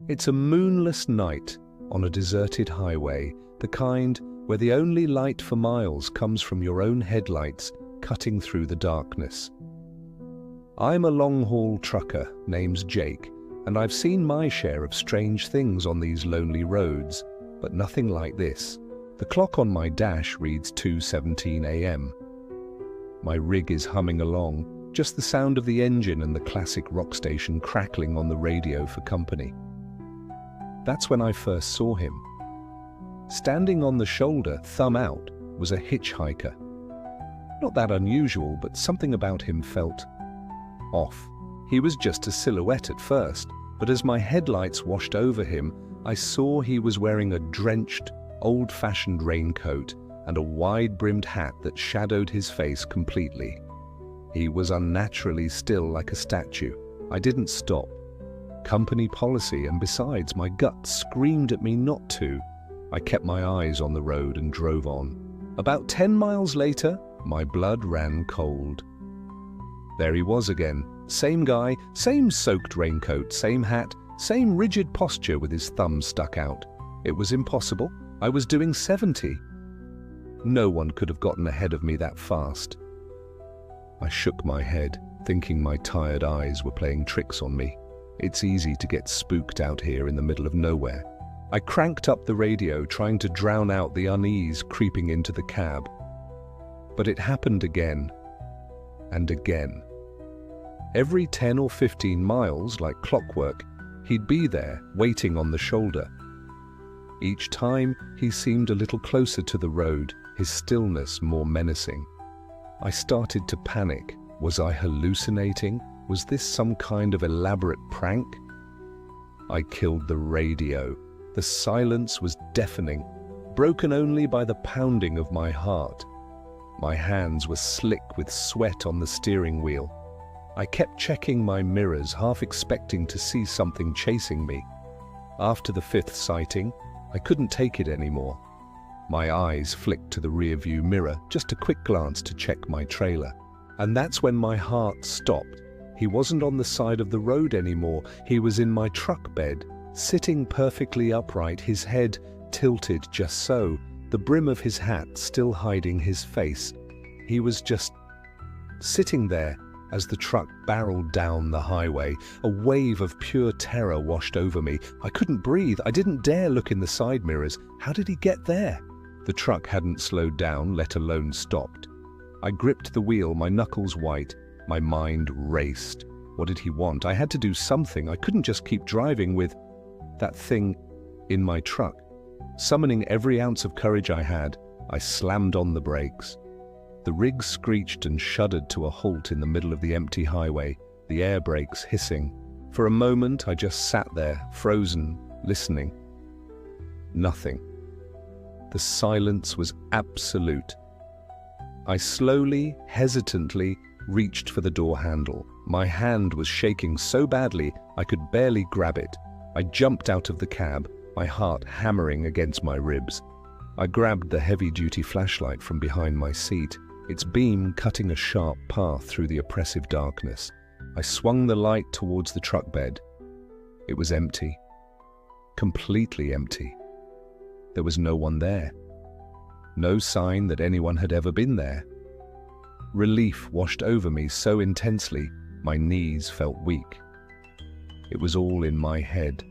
It's a moonless night on a deserted highway, the kind where the only light for miles comes from your own headlights cutting through the darkness. I'm a long-haul trucker named Jake, and I've seen my share of strange things on these lonely roads, but nothing like this. The clock on my dash reads 2:17 a.m. My rig is humming along, just the sound of the engine and the classic rock station crackling on the radio for company. That's when I first saw him. Standing on the shoulder, thumb out, was a hitchhiker. Not that unusual, but something about him felt off. He was just a silhouette at first, but as my headlights washed over him, I saw he was wearing a drenched, old-fashioned raincoat and a wide-brimmed hat that shadowed his face completely. He was unnaturally still like a statue. I didn't stop. Company policy, and besides, my gut screamed at me not to. I kept my eyes on the road and drove on. About 10 miles later, my blood ran cold. There he was again. Same guy, same soaked raincoat, same hat, same rigid posture with his thumb stuck out. It was impossible. I was doing 70. No one could have gotten ahead of me that fast. I shook my head, thinking my tired eyes were playing tricks on me. It's easy to get spooked out here in the middle of nowhere. I cranked up the radio, trying to drown out the unease creeping into the cab. But it happened again and again. Every 10 or 15 miles, like clockwork, he'd be there, waiting on the shoulder. Each time, he seemed a little closer to the road, his stillness more menacing. I started to panic. Was I hallucinating? Was this some kind of elaborate prank? I killed the radio. The silence was deafening, broken only by the pounding of my heart. My hands were slick with sweat on the steering wheel. I kept checking my mirrors, half expecting to see something chasing me. After the 5th sighting, I couldn't take it anymore. My eyes flicked to the rearview mirror, just a quick glance to check my trailer. And that's when my heart stopped. He wasn't on the side of the road anymore. He was in my truck bed, sitting perfectly upright, his head tilted just so, the brim of his hat still hiding his face. He was just sitting there as the truck barreled down the highway. A wave of pure terror washed over me. I couldn't breathe. I didn't dare look in the side mirrors. How did he get there? The truck hadn't slowed down, let alone stopped. I gripped the wheel, my knuckles white. My mind raced. What did he want? I had to do something. I couldn't just keep driving with that thing in my truck. Summoning every ounce of courage I had, I slammed on the brakes. The rig screeched and shuddered to a halt in the middle of the empty highway, the air brakes hissing. For a moment, I just sat there, frozen, listening. Nothing. The silence was absolute. I slowly, hesitantly, reached for the door handle. My hand was shaking so badly I could barely grab it. I jumped out of the cab, my heart hammering against my ribs. I grabbed the heavy-duty flashlight from behind my seat, its beam cutting a sharp path through the oppressive darkness. I swung the light towards the truck bed. It was empty. Completely empty. There was no one there. No sign that anyone had ever been there. Relief washed over me so intensely, my knees felt weak. It was all in my head.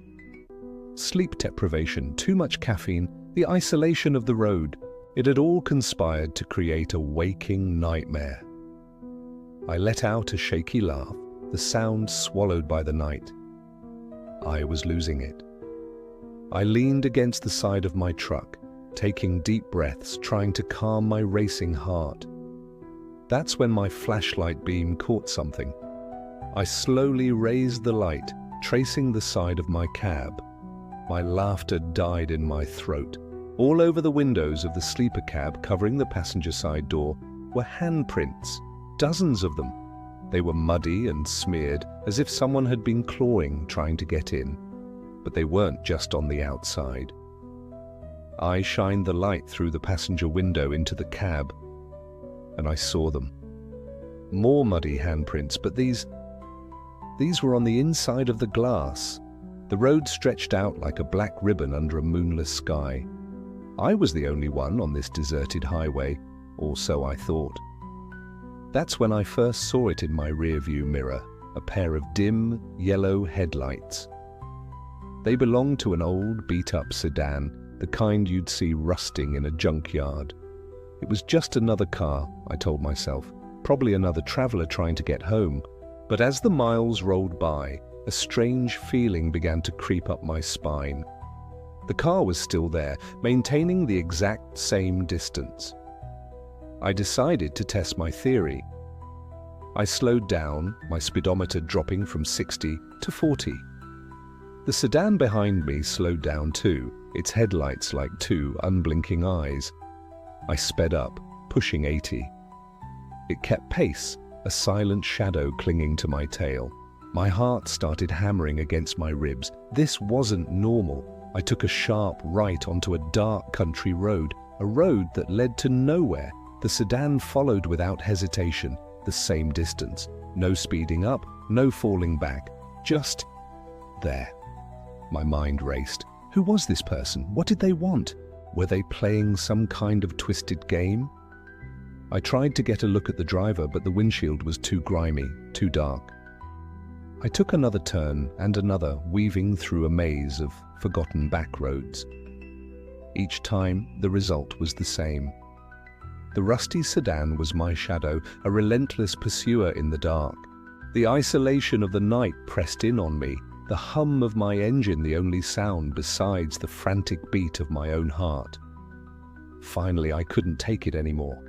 Sleep deprivation, too much caffeine, the isolation of the road. It had all conspired to create a waking nightmare. I let out a shaky laugh, the sound swallowed by the night. I was losing it. I leaned against the side of my truck, taking deep breaths, trying to calm my racing heart. That's when my flashlight beam caught something. I slowly raised the light, tracing the side of my cab. My laughter died in my throat. All over the windows of the sleeper cab covering the passenger side door were handprints, dozens of them. They were muddy and smeared, as if someone had been clawing trying to get in. But they weren't just on the outside. I shined the light through the passenger window into the cab, and I saw them. More muddy handprints, but these were on the inside of the glass. The road stretched out like a black ribbon under a moonless sky. I was the only one on this deserted highway, or so I thought. That's when I first saw it in my rearview mirror, a pair of dim, yellow headlights. They belonged to an old, beat-up sedan, the kind you'd see rusting in a junkyard. It was just another car, I told myself, probably another traveler trying to get home. But as the miles rolled by, a strange feeling began to creep up my spine. The car was still there, maintaining the exact same distance. I decided to test my theory. I slowed down, my speedometer dropping from 60 to 40. The sedan behind me slowed down too, its headlights like two unblinking eyes. I sped up, pushing 80. It kept pace, a silent shadow clinging to my tail. My heart started hammering against my ribs. This wasn't normal. I took a sharp right onto a dark country road, a road that led to nowhere. The sedan followed without hesitation, the same distance. No speeding up, no falling back, just there. My mind raced. Who was this person? What did they want? Were they playing some kind of twisted game? I tried to get a look at the driver, but the windshield was too grimy, too dark. I took another turn and another, weaving through a maze of forgotten back roads. Each time, the result was the same. The rusty sedan was my shadow, a relentless pursuer in the dark. The isolation of the night pressed in on me, the hum of my engine the only sound besides the frantic beat of my own heart. Finally, I couldn't take it anymore.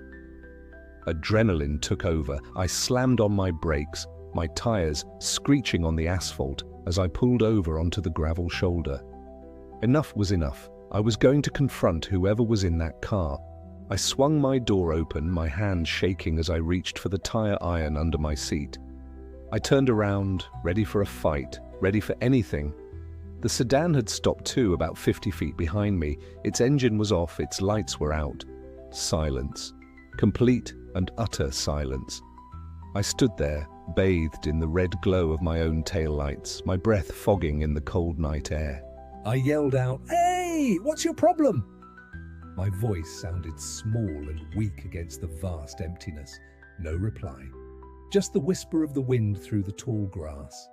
Adrenaline took over. I slammed on my brakes, my tires screeching on the asphalt as I pulled over onto the gravel shoulder. Enough was enough. I was going to confront whoever was in that car. I swung my door open, my hand shaking as I reached for the tire iron under my seat. I turned around, ready for a fight, ready for anything. The sedan had stopped too, about 50 feet behind me. Its engine was off, its lights were out. Silence. Complete and utter silence. I stood there, bathed in the red glow of my own taillights, my breath fogging in the cold night air. I yelled out, "Hey, what's your problem?" My voice sounded small and weak against the vast emptiness. No reply. Just the whisper of the wind through the tall grass.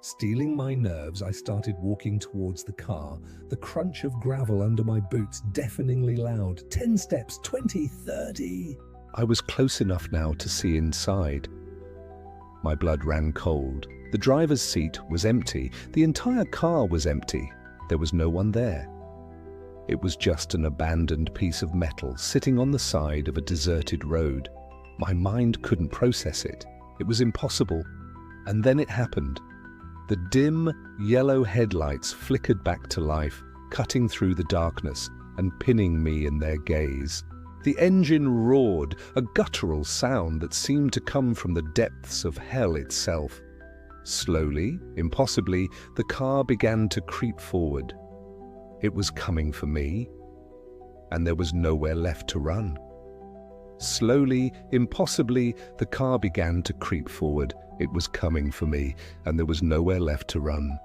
Steeling my nerves, I started walking towards the car, the crunch of gravel under my boots deafeningly loud. 10 steps, 20, 30. I was close enough now to see inside. My blood ran cold. The driver's seat was empty. The entire car was empty. There was no one there. It was just an abandoned piece of metal sitting on the side of a deserted road. My mind couldn't process it. It was impossible. And then it happened. The dim, yellow headlights flickered back to life, cutting through the darkness and pinning me in their gaze. The engine roared, a guttural sound that seemed to come from the depths of hell itself. Slowly, impossibly, the car began to creep forward. It was coming for me, and there was nowhere left to run. Slowly, impossibly, the car began to creep forward. It was coming for me, and there was nowhere left to run.